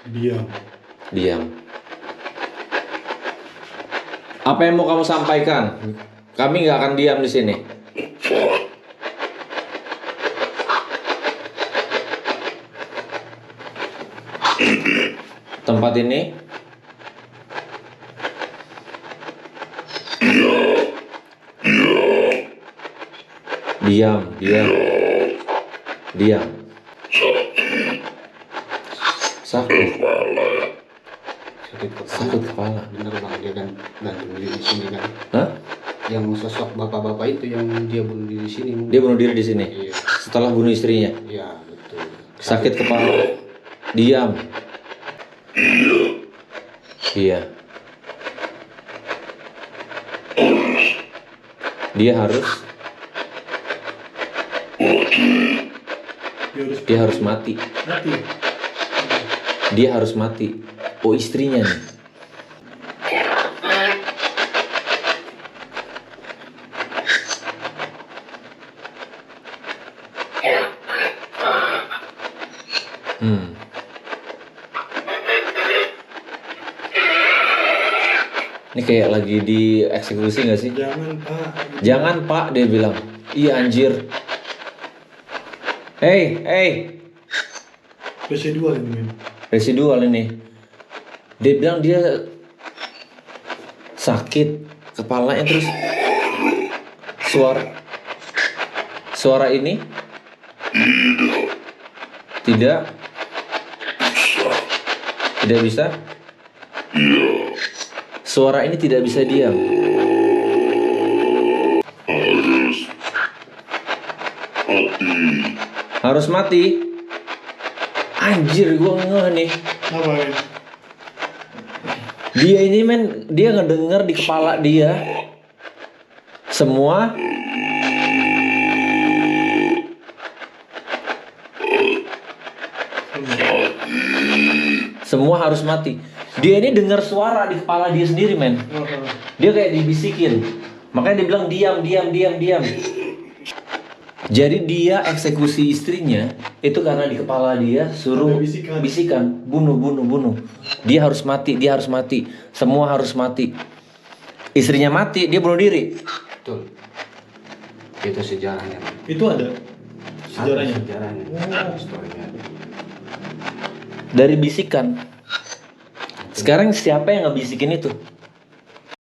Diam. Diam. Apa yang mau kamu sampaikan? Kami nggak akan diam di sini. Tempat ini diam, diam, diam. Sakit. Sakit kepala. Bener bang, dia kan gantung diri di sini kan. Hah? Yang sosok bapak-bapak itu yang dia bunuh diri di sini. Dia bunuh diri di sini. Iya. Setelah bunuh istrinya. Iya betul. Sakit kepala. Diam. Iya. Dia harus mati. Mati. Dia harus mati. Oh, istrinya nih. Ini kayak lagi dieksekusi nggak sih? Jangan Pak. Jangan Pak, dia bilang. Iya anjir. Hey. Residual ini men. Residual ini. Dia bilang dia sakit kepalanya, terus suara ini tidak bisa. Suara ini tidak bisa diam. Harus mati. Anjir, gua ngeh nih. Apa men? Dia ini men, dia ngedenger di kepala dia semua harus mati. Dia ini dengar suara di kepala dia sendiri men. Dia kayak dibisikin. Makanya dia bilang diam. Jadi dia eksekusi istrinya itu karena di kepala dia suruh bisikan, bunuh. Dia harus mati. Semua harus mati. Istrinya mati, dia bunuh diri. Betul. Itu sejarahnya. Itu ada sejarahnya. Sejarahnya. Historinya. Dari bisikan. Sekarang siapa yang ngebisikin itu?